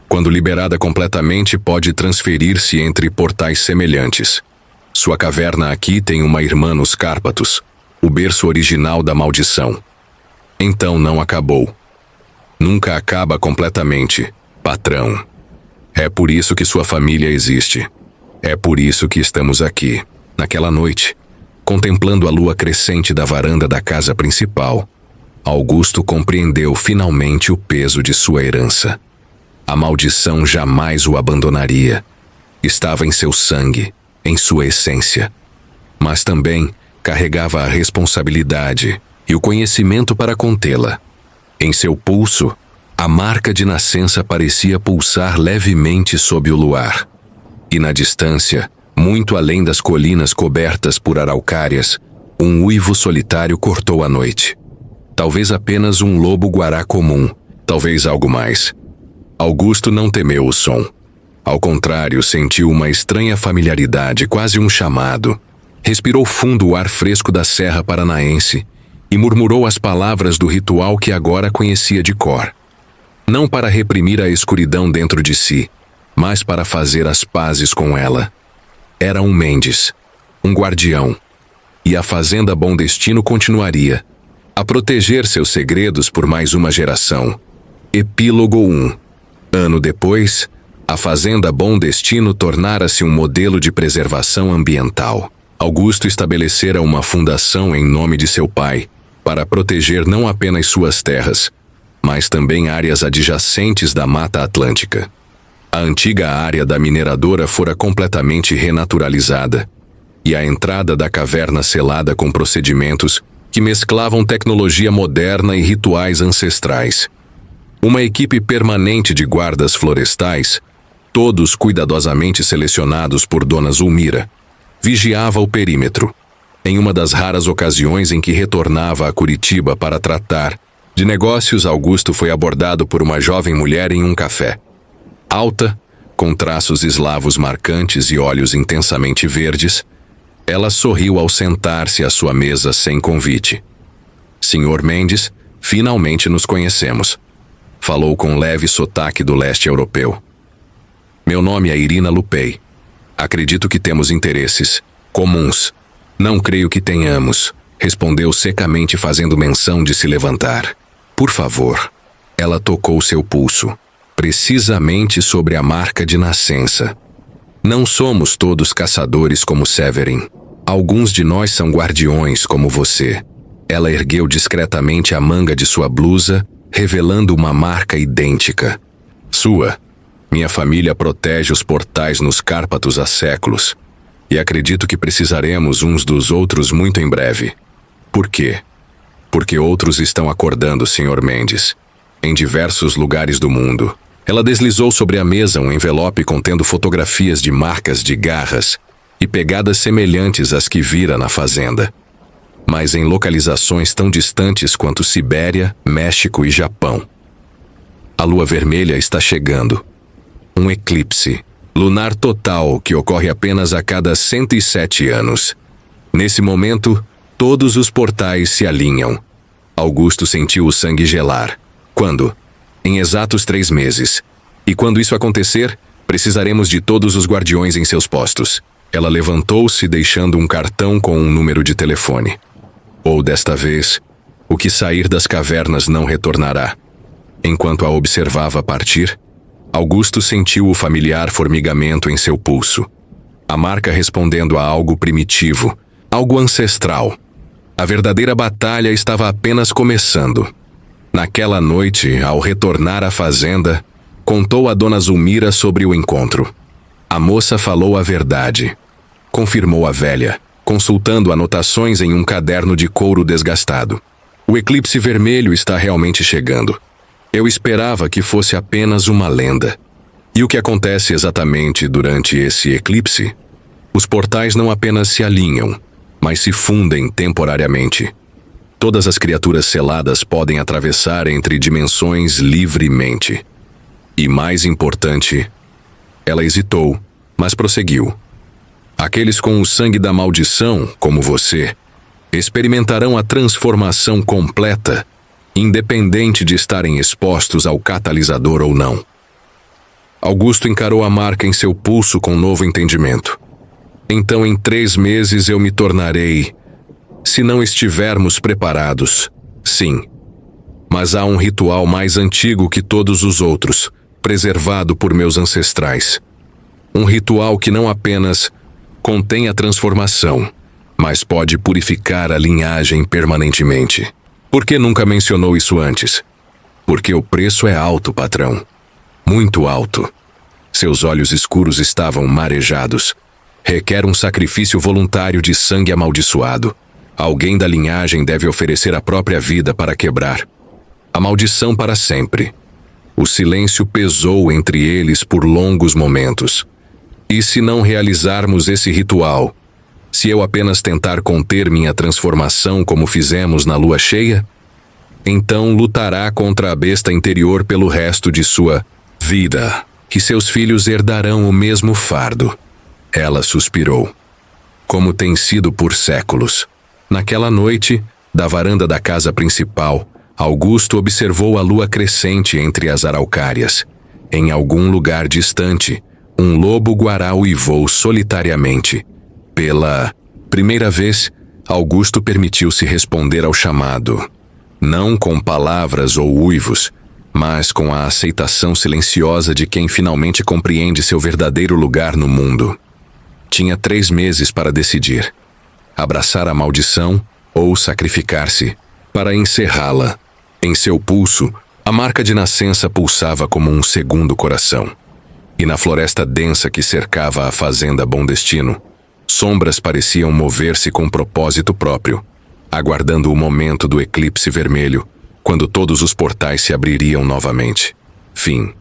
Quando liberada completamente, pode transferir-se entre portais semelhantes. Sua caverna aqui tem uma irmã nos Cárpatos, o berço original da maldição. Então não acabou. Nunca acaba completamente, patrão. É por isso que sua família existe. É por isso que estamos aqui, naquela noite, contemplando a lua crescente da varanda da casa principal. Augusto compreendeu finalmente o peso de sua herança. A maldição jamais o abandonaria. Estava em seu sangue, em sua essência. Mas também carregava a responsabilidade e o conhecimento para contê-la. Em seu pulso, a marca de nascença parecia pulsar levemente sob o luar. E na distância, muito além das colinas cobertas por araucárias, um uivo solitário cortou a noite. Talvez apenas um lobo-guará comum, talvez algo mais. Augusto não temeu o som. Ao contrário, sentiu uma estranha familiaridade, quase um chamado. Respirou fundo o ar fresco da serra paranaense e murmurou as palavras do ritual que agora conhecia de cor. Não para reprimir a escuridão dentro de si, mas para fazer as pazes com ela. Era um Mendes, um guardião, e a Fazenda Bom Destino continuaria a proteger seus segredos por mais uma geração. Epílogo 1. Ano depois, a Fazenda Bom Destino tornara-se um modelo de preservação ambiental. Augusto estabelecera uma fundação em nome de seu pai, para proteger não apenas suas terras, mas também áreas adjacentes da Mata Atlântica. A antiga área da mineradora fora completamente renaturalizada, e a entrada da caverna selada com procedimentos que mesclavam tecnologia moderna e rituais ancestrais. Uma equipe permanente de guardas florestais, todos cuidadosamente selecionados por Dona Zulmira, vigiava o perímetro. Em uma das raras ocasiões em que retornava a Curitiba para tratar de negócios, Augusto foi abordado por uma jovem mulher em um café. Alta, com traços eslavos marcantes e olhos intensamente verdes, ela sorriu ao sentar-se à sua mesa sem convite. Senhor Mendes, finalmente nos conhecemos. Falou com leve sotaque do leste europeu. Meu nome é Irina Lupei. Acredito que temos interesses comuns. Não creio que tenhamos, respondeu secamente fazendo menção de se levantar. Por favor. Ela tocou seu pulso, precisamente sobre a marca de nascença. Não somos todos caçadores como Severin. Alguns de nós são guardiões como você. Ela ergueu discretamente a manga de sua blusa, revelando uma marca idêntica. Sua. Minha família protege os portais nos Cárpatos há séculos. E acredito que precisaremos uns dos outros muito em breve. Por quê? Porque outros estão acordando, Sr. Mendes. Em diversos lugares do mundo. Ela deslizou sobre a mesa um envelope contendo fotografias de marcas de garras e pegadas semelhantes às que vira na fazenda, mas em localizações tão distantes quanto Sibéria, México e Japão. A lua vermelha está chegando. Um eclipse lunar total que ocorre apenas a cada 107 anos. Nesse momento, todos os portais se alinham. Augusto sentiu o sangue gelar. Quando? Em exatos 3 meses. E quando isso acontecer, precisaremos de todos os guardiões em seus postos. Ela levantou-se, deixando um cartão com um número de telefone. Ou desta vez, o que sair das cavernas não retornará. Enquanto a observava partir, Augusto sentiu o familiar formigamento em seu pulso. A marca respondendo a algo primitivo, algo ancestral. A verdadeira batalha estava apenas começando. Naquela noite, ao retornar à fazenda, contou a Dona Zulmira sobre o encontro. A moça falou a verdade. Confirmou a velha, consultando anotações em um caderno de couro desgastado. O eclipse vermelho está realmente chegando. Eu esperava que fosse apenas uma lenda. E o que acontece exatamente durante esse eclipse? Os portais não apenas se alinham, mas se fundem temporariamente. Todas as criaturas seladas podem atravessar entre dimensões livremente. E mais importante, ela hesitou, mas prosseguiu. Aqueles com o sangue da maldição, como você, experimentarão a transformação completa, independente de estarem expostos ao catalisador ou não. Augusto encarou a marca em seu pulso com novo entendimento. Então, em 3 meses eu me tornarei, se não estivermos preparados, sim. Mas há um ritual mais antigo que todos os outros, preservado por meus ancestrais. Um ritual que não apenas contém a transformação, mas pode purificar a linhagem permanentemente. Por que nunca mencionou isso antes? Porque o preço é alto, patrão. Muito alto. Seus olhos escuros estavam marejados. Requer um sacrifício voluntário de sangue amaldiçoado. Alguém da linhagem deve oferecer a própria vida para quebrar a maldição para sempre. O silêncio pesou entre eles por longos momentos. E se não realizarmos esse ritual, se eu apenas tentar conter minha transformação como fizemos na lua cheia, então lutará contra a besta interior pelo resto de sua vida, e seus filhos herdarão o mesmo fardo. Ela suspirou. Como tem sido por séculos. Naquela noite, da varanda da casa principal, Augusto observou a lua crescente entre as araucárias. Em algum lugar distante, um lobo-guará uivou solitariamente. Pela primeira vez, Augusto permitiu-se responder ao chamado. Não com palavras ou uivos, mas com a aceitação silenciosa de quem finalmente compreende seu verdadeiro lugar no mundo. Tinha 3 meses para decidir. Abraçar a maldição ou sacrificar-se para encerrá-la. Em seu pulso, a marca de nascença pulsava como um segundo coração. E na floresta densa que cercava a fazenda Bom Destino, sombras pareciam mover-se com propósito próprio, aguardando o momento do eclipse vermelho, quando todos os portais se abririam novamente. Fim.